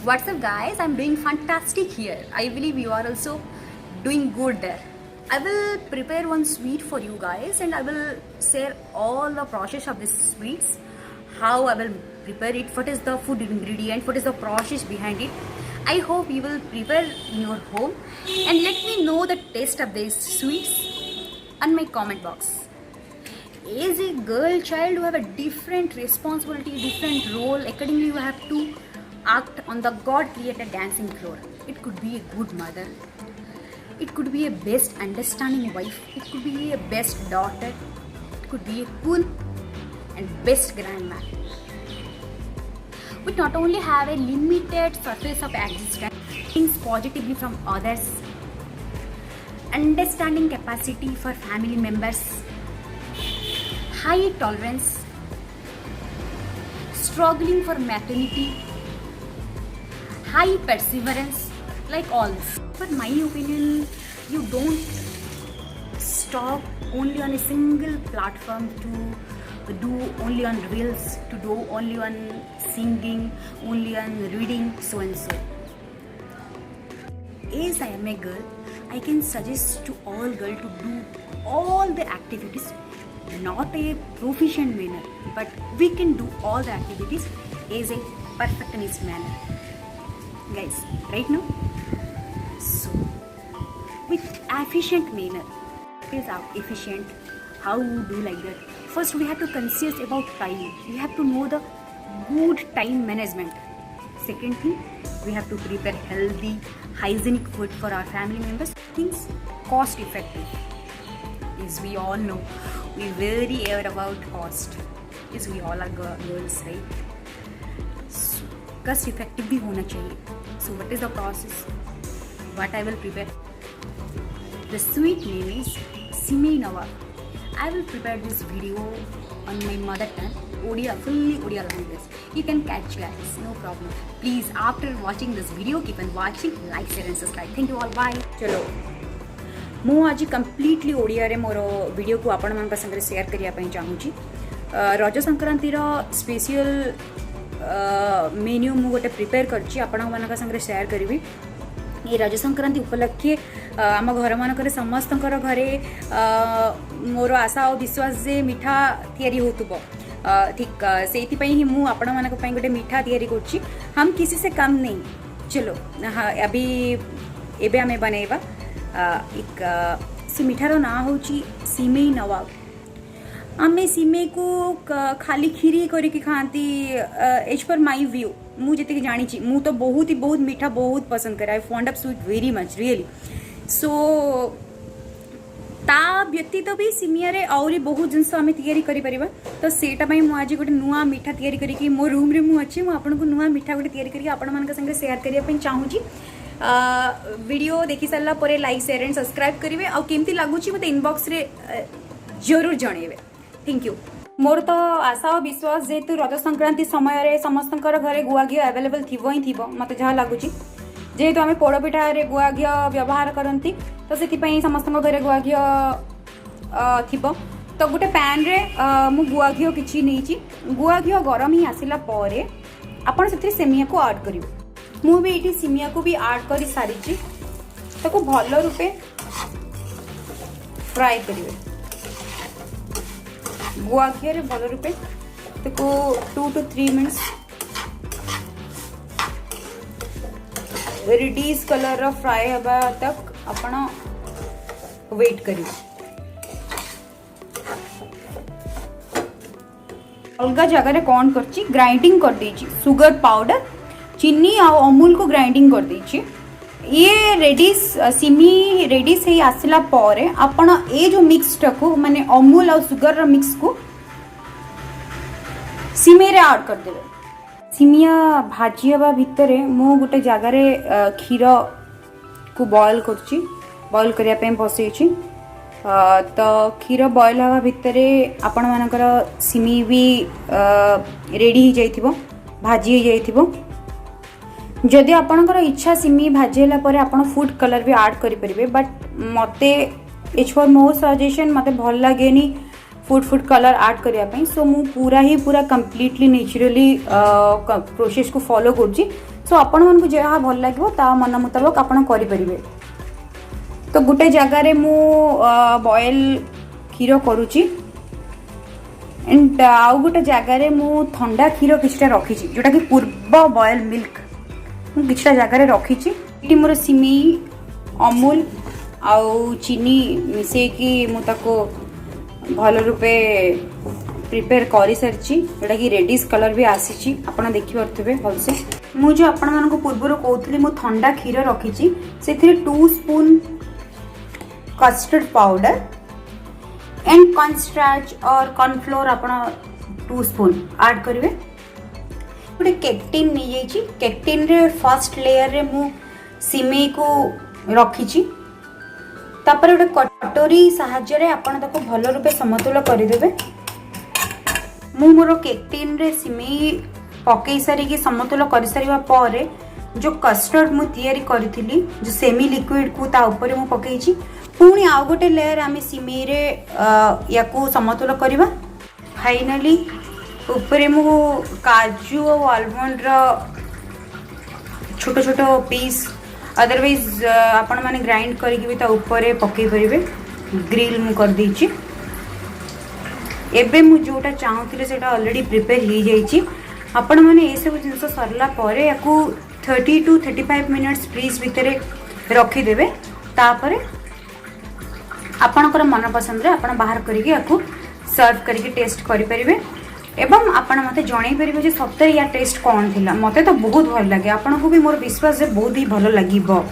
What's up, guys? I'm doing fantastic here. I believe you are also doing good there. I will prepare one sweet for you guys and I will share all the process of these sweets, how I will prepare it, what is the food ingredient, what is the process behind it. I hope you will prepare in your home and let me know the taste of these sweets on my comment box. As a girl child, you have a different responsibility, different role. Accordingly, you have to act on the God created dancing floor. It could be a good mother, it could be a best understanding wife, it could be a best daughter, it could be a cool and best grandma. We not only have a limited surface of existence, things positively from others, understanding capacity for family members, high tolerance, struggling for maternity, high perseverance, like all. But my opinion, you don't stop only on a single platform to do only on reels, to do only on singing, only on reading, so and so. As I am a girl, I can suggest to all girls to do all the activities, not a proficient manner, but we can do all the activities as a perfectionist manner. Guys, right now, so with efficient manner, is efficient, how we do like that. First we have to conscious about time, we have to know the good time management. Second thing, we have to prepare healthy hygienic food for our family members. Things cost effective, as we all know, we very aware about cost, as we all are girls, right? So, cost effective भी होना चाहिए. So what is the process? What I will prepare? The sweet name is Simei Nawab. I will prepare this video on my mother tongue, Odia, fully Odia language. You can catch, guys, no problem. Please, after watching this video, keep on watching, like, share and subscribe. Thank you all, bye. चलो, मु आज completely Odia रे मोर video को आपण मान संगे share करिया पई चाहूची. रज संक्रांति रो स्पेशल मेन्यू मु गोटे प्रिपेयर करछि आपण मान संगे शेयर करिवि. ये रज संक्रांति उपलक्षे आम घर मानक समस्त घरे मोर आशा और विश्वास जे मिठा तैयारी होतुबो. ठीक से ही मु आपण मानक पई गोटे मिठा तैयारी करछि. हम किसी से कम नहीं. चलो अभी एबे हमें बनेबा एक से मिठार ना होची सिमेई नवाब. आमे सिमेई को खाली खीरी करके खाती. एज पर माई व्यू मुझे जानी मु तो बहुत मीठा बहुत पसंद करे. I fond of sweet very much really. So ता व्यतीत भी सिमिया रे आउरी बहुत जिनस आमे तैयारी करि परिबा. तो सेटा पई मु आज गोटे नुआ मीठा तैयारी करिकि मो रूम रे मु अछि. मु आपन को नुआ मीठा गोटे तैयारी करिकि आपन मान संगे शेयर करिया पई चाहूची. वीडियो देखि सारा पर लाइक शेयर एंड सब्सक्राइब करेंगे. आउ केमती लगुच मत इनबॉक्स रे जरूर जनइबे. Thank you. मोर तो आशा और विश्वास जेहेतु रज संक्रांति समय रे समस्त घरे गुआ घी अवेलेबल थी मत जहाँ लगुच. जेहेतु आम पोड़पिठा रे गुआ घी व्यवहार करती तो से समस्त घरे गुआ घी थी. तो गोटे पैन रे मु गुआ घी किसी नहीं. गुआ घी गरम ही आसला पर आपड़ से सेमिया को ऐड करेंगे. मु भी ये सिमिया को भी ऐड कर सारी ताको भल रूपे फ्राए करेंगे. गुआ घी रे भल रूपे ताको 2 to 3 minutes reddish colour fry हवा तक आपण वेट करेंगे. अलग जगह कौन कर ग्राइंडिंग कर देछि सुगर पाउडर चीनी आ अमूल को ग्राइंडिंग कर देछि. ये रेडिश सिमी रेडिश हे आसला पर आपण ए जो मिक्स को माने अमूल और सुगर रो मिक्स को सिमे रे ऐड कर देबे. सिमिया भाजी हवा भितरे मु गोटे जगह रे खीर को बॉयल करछि. बॉयल करिया पे बसैछि. तो क्षीर बॉयल हवा भितरे आपण मानकर सिमी भी रेडी हो जाइथिबो, भाजी हो जाइथिबो. जदि आपणकर इच्छा सिमी भाजीला पर आपण फूड कलर भी ऐड करि परिबे. बट मते एज फॉर मोर सजेशन मते भल लागेनी फूड कलर ऐड करिया पई सो मु पूरा कंप्लीटली नेचुरली प्रोसेस को फॉलो करछि सो आपण मन को जहा भल लागो ता मन मुताबिक आपण करि परिबे। तो गुटे जगह रे मु बॉयल क्षीर करूछि एंड आउ गोटे जगह रे मु ठंडा क्षीर किछटा रखी जोटा कि पूर्व बॉयल मिल्क मु किछटा जगह रे रखी इटी मोर सिमेई अमूल आउ चीनी मिसे कि मु ताको भल रूपे प्रिपेयर करि सरछि जोटा कि रेडिश कलर भी आसी आपण देखि परथबे भलसे। मु जो आपण मन को पूर्व कहउथली मु ठंडा क्षीर रखी से 2 spoon custard powder and cornstarch और कॉर्नफ्लोर आपण 2 स्पून ऐड करिवे। गोटे केक टिन नहीं जाइछि केक टिन रे फर्स्ट लेयर रे मु सिमेई को रखी तापर गोटे कटोरी साहाय्य रे आपण ताको भल रूपे समतुल करदेवे। मु मोर केक टिन रे सिमेई पकई सारी की समतुल कर सारिबा परे जो कस्टर्ड मु तैयारी करथिली जो सेमी लिक्विड को ता ऊपर मु पकईछि पुणी आउ गोटे लेयर आमे सिमेई रे याकू समतुल करबा। फाइनली ऊपर मु काजू और आलमंड रो छोटो छोटो पीस अदरवाइज आपण माने ग्राइंड करके भी ता ऊपर पकई परिबे। ग्रिल मु कर देछि एबे मु जोटा चाहूथिले सेटा ऑलरेडी प्रिपेयर हो जाइछि। आपण माने ए सब जिंस सरला परे याकू 30 to 35 मिनिट्स फ्रीज भितरे रखी देबे। तापरे आपणकर मन पसंद रे आपण बाहर करके याकू सर्व करके टेस्ट करि परिबे एवं आपण मते जणाई परिबे जे सत्य या टेस्ट कोन थिला। मते तो बहुत भल लागे आपण को भी मोर विश्वास जे बहुत ही भल लागिबो।